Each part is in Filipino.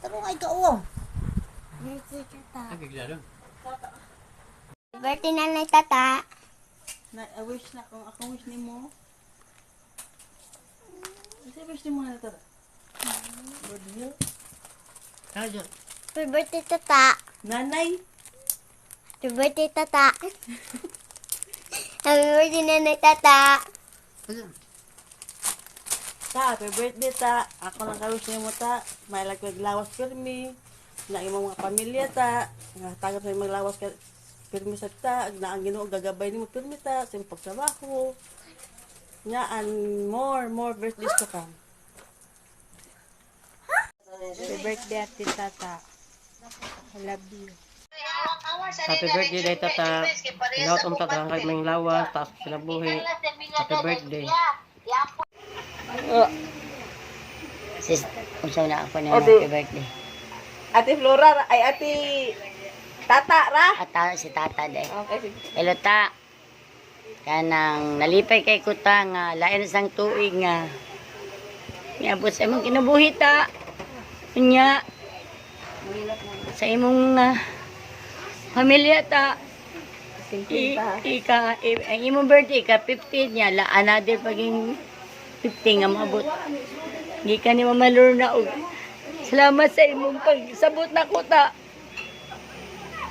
Tarong ay kauwaw. Birthday nanay tata. I wish na kung akong wish ni mo. Kasi wish ni mo na tara. Good health. Happy birthday tata. Nanay. Happy birthday tata. Happy birthday nanay tata. Ta, happy birthday ta. Ako lang ka-wish ni mo ta. May laglawas pirmi. Na imong mga pamilya ta. Tagap sa maglawas ka pirmi sa ta. Na ang Ginoo gagabay nimo pirmi ta sa imong pagtrabaho. Nya and more birthdays to come. Happy birthday, Ate Tata. I love you. Happy birthday day tata. Ilaot umta daghang kay may lawas, taas sila buhi. Happy birthday. Sis, unsa na ako na happy birthday. Ate Flora ay ate Tata ra. Ata si tata de. Okay, sige. Hello ta. Kanang nalipay kay kuta nga lain sang tuig nga. Niabot sa imong kinabuhi ta. Nya sa imong pamilya ta. Ang imong birthday ka 15 niya la another paging 15 nga maabot. Di ka ni mamalur na og salamat sa imong pagsabot na ko ta.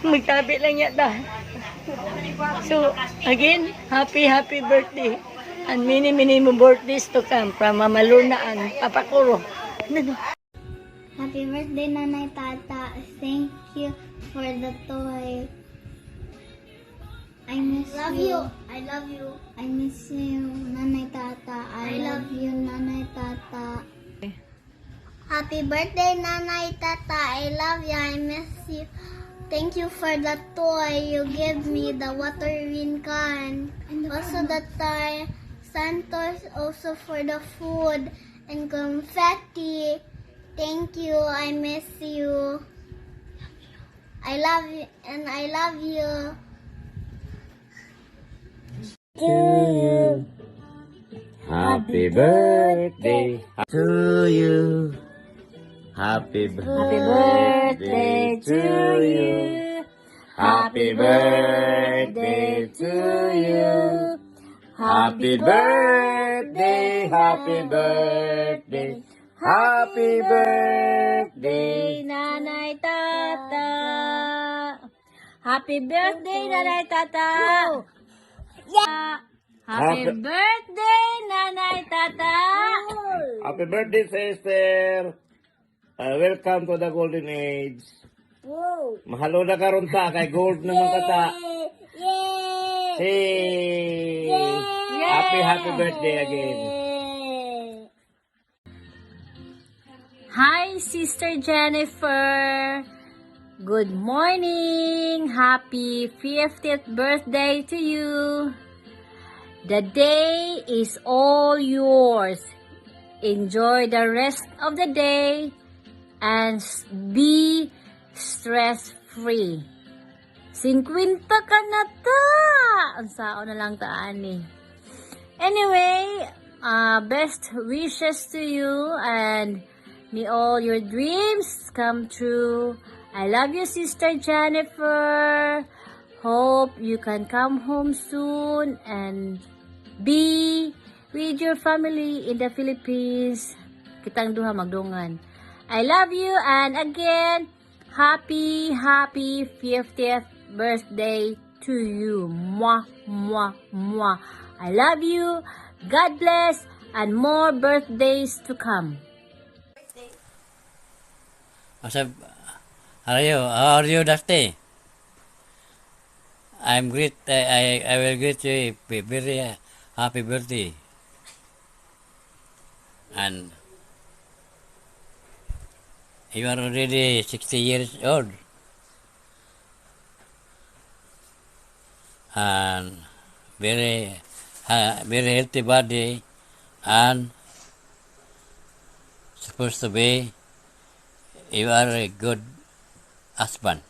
Magtabi lang yata. So, again, happy birthday. And many more birthdays to come from Mama Luna and Papa Kuro. Happy birthday nanay tata. Thank you for the toy. I miss you. I love you. I miss you, nanay tata. I love you, nanay tata. Happy birthday, nanay tata. I love you. I miss you. Thank you for the toy you gave me, the water wheel can. Also the toy Santos, also for the food and confetti. Thank you. I miss you. I love you and I love you. To you. Happy birthday to you. Happy birthday to you. Happy birthday to you. Happy birthday, happy birthday. Happy birthday, Nanay Tata. Happy birthday, Nanay Tata. Happy birthday, Nanay Tata. Happy birthday, sister. Welcome to the golden age. Mahalo na karon ta kay gold naman kata. Hey! Happy birthday again. Hi, Sister Jennifer. Good morning. Happy 50th birthday to you. The day is all yours. Enjoy the rest of the day and be stress-free. 50 ka na ta! Ang sao na lang taan eh. Anyway, best wishes to you and may all your dreams come true. I love you, Sister Jennifer. Hope you can come home soon and be with your family in the Philippines. Kitang duha magdungan. I love you and again, happy 50th birthday to you. Mwah, mwah, mwah. I love you. God bless and more birthdays to come. How are you, Dusty? I'm great. I will greet you a very happy birthday. And you are already 60 years old. And very healthy body and supposed to be you are a good husband.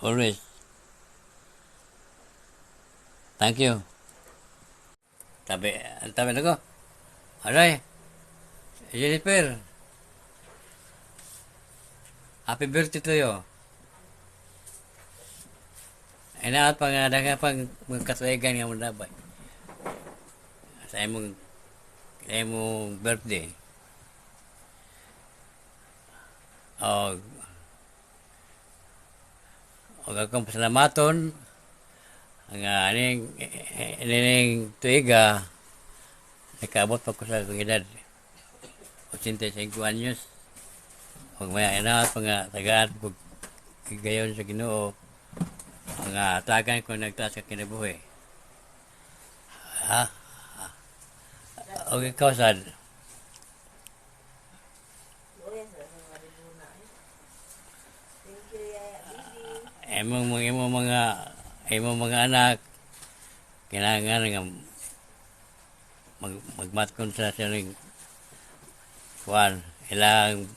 Always. Thank you. Tabi na ko. Aray. Jennifer. Happy birthday to you. Inaot pang nga pang magkatuigan nga mo dabay. Sa imong birthday. O akong pasalamaton ang aning tuiga nakaabot pa ko sa akong edad 85 anyos. Huwag maya inaot pang nga tagaan pag gayon sa Ginoo ang tagan ko nagtaas ka kinabuhi. Ha? Okay, ikaw sad. Imong mga anak kailangan nga magmatkon sa sining kuan ilang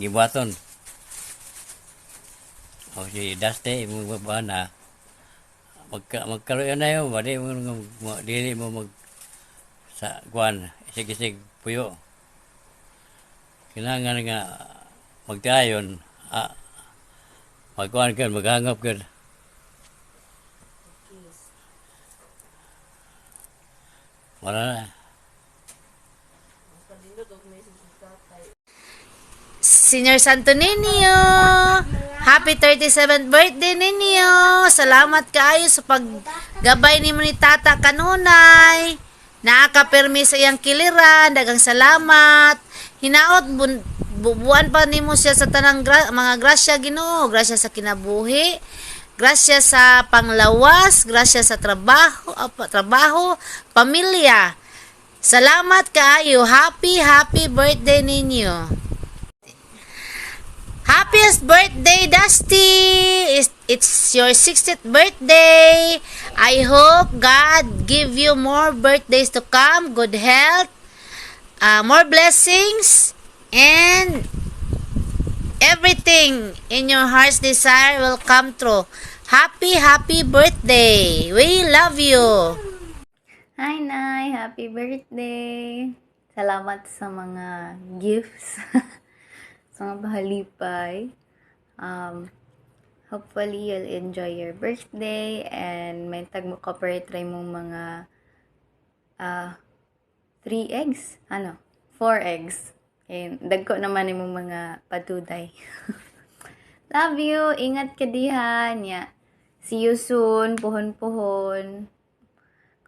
gibuhaton. O si Dusty, imong baba na magkaroon na yun, dili mo mag sa kuan isig-isig puyo. Kailangan nga magtayon, magkuhan ka, maghangap ka. Wala na. Senior Santo Niño, happy 37th birthday ninyo. Salamat kaayo sa paggabay nimo ni Tata kanunay. Nakakapirmi sa iyang kiliran, dagang salamat. Hinaot bubuan pa nimo siya sa tanang mga grasya Ginoo, grasya sa kinabuhi, grasya sa panglawas, grasya sa trabaho, pamilya. Salamat kaayo. Happy birthday ninyo. Happiest birthday, Dusty! It's your 60th birthday. I hope God give you more birthdays to come, good health, more blessings, and everything in your heart's desire will come true. Happy birthday! We love you! Hi, Nay! Happy birthday! Salamat sa mga gifts. Sa mga bahalipay. Hopefully, you'll enjoy your birthday and may tag mo try mong mga 3 eggs? 4 eggs. And dagko naman yung mga patuday. Love you! Ingat ka dihan. Yeah. See you soon. Puhon-puhon.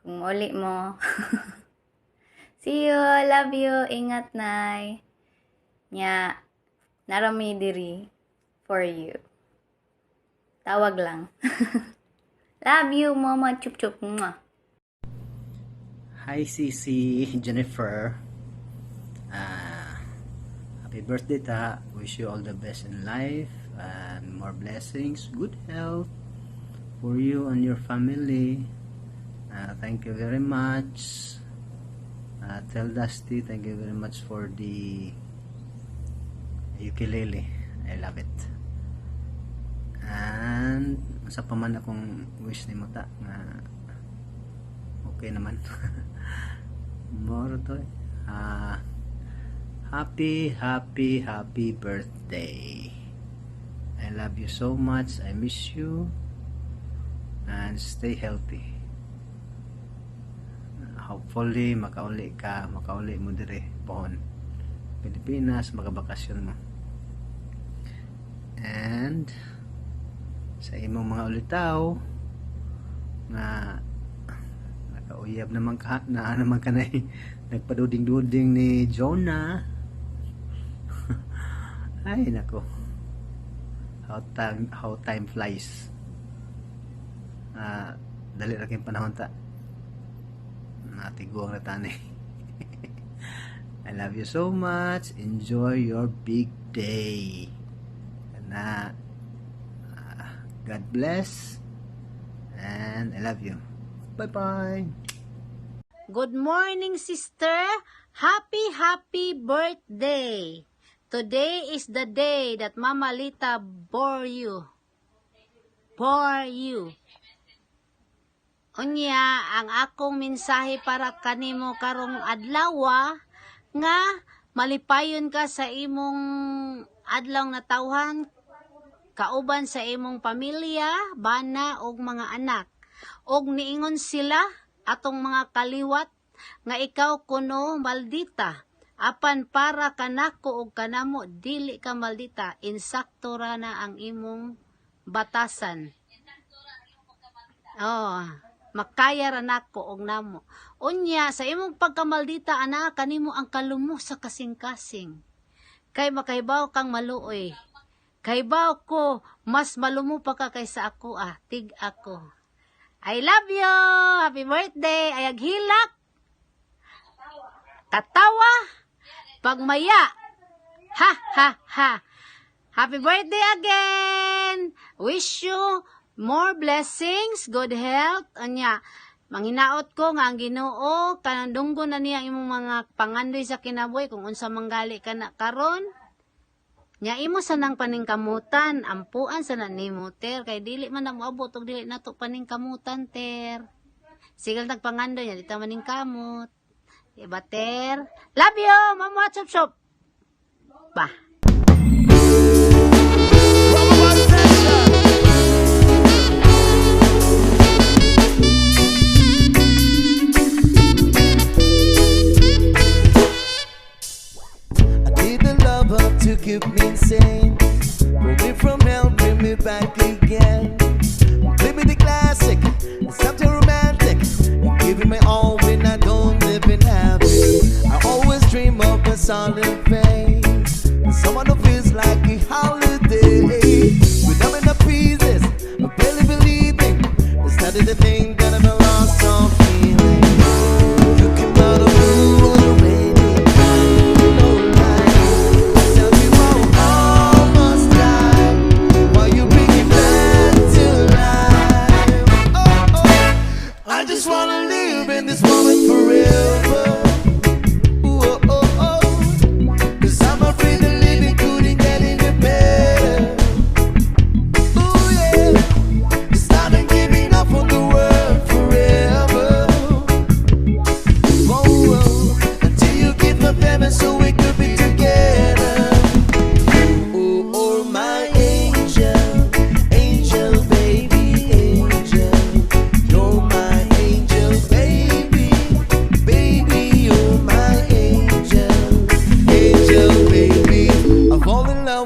Kung uli mo. See you! Love you! Ingat, Nay! Yeah. Narami diri for you. Tawag lang. Love you, Mama. Chup-chup. Mwah. Hi, Sisi, Jennifer. Happy birthday, ta. Wish you all the best in life and more blessings, good health for you and your family. Thank you very much. Tell Dusty, thank you very much for the ukulele. I love it. And sa paman akong wish ni mo ta nga okay naman. More to happy birthday. I love you so much. I miss you and stay healthy. Hopefully makauli mo dire pohon Pilipinas, magabakasyon mo. And sa imong mga ulitaw nga nakauyab naman ka kanay nagpaduding-duding ni Jonah. Ay nako, how time flies. Dali ra kay panahon ta natiguang na tani. I love you so much. Enjoy your big day. Na God bless and I love you. Bye bye. Good morning, sister. Happy birthday. Today is the day that Mama Lita bore you. Unya, ang akong mensahe para kanimo karong adlaw nga malipayon ka sa imong adlaw na tawhan, kauban sa imong pamilya, bana og mga anak. Og niingon sila atong mga kaliwat nga ikaw kuno maldita. Apan para kanako og kanamo dili ka maldita, insakto ra na ang imong batasan. Oh, makaya ra nako og namo. Unya sa imong pagkamaldita ana kanimo ang kalumo sa kasing-kasing. Kay makahibaw kang maluoy. Kahibaw ko mas malumo pa ka kaysa ako tig ako. I love you. Happy birthday. Ayag hilak. Katawa. Pagmaya. Ha ha ha. Happy birthday again. Wish you more blessings, good health. Anya, manginaot ko nga ang Ginoo kanang dunggo na niya imong mga pangandoy sa kinabuhi kung unsa manggali ka na karon. Nya imo sanang paningkamutan, ampuan sana nimo ter kay dili man na moabot og dili nato paningkamutan ter. Sigal nagpangandoy nya dita maningkamot. Diba ter? Love you, mama chop chop. Ba. To keep me insane, pull me from hell, bring me back again. Play me the classic, something romantic, giving me all when I don't live in happy. I always dream of a solid face, someone who feels like a holiday. When I'm in the pieces, I'm barely believing, it's not the thing that I've lost all feeling. You came out of blue already.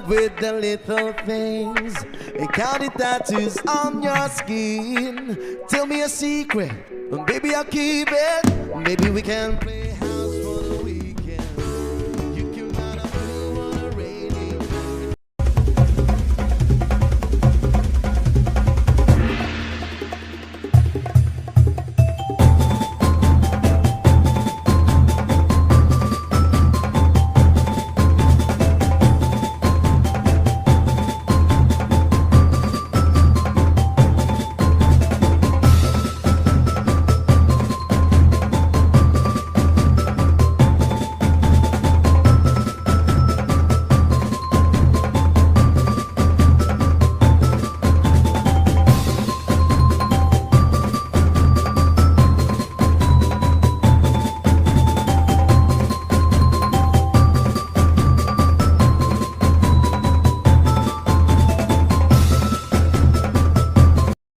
With the little things, counting tattoos on your skin. Tell me a secret, baby, I'll keep it. Maybe we can play.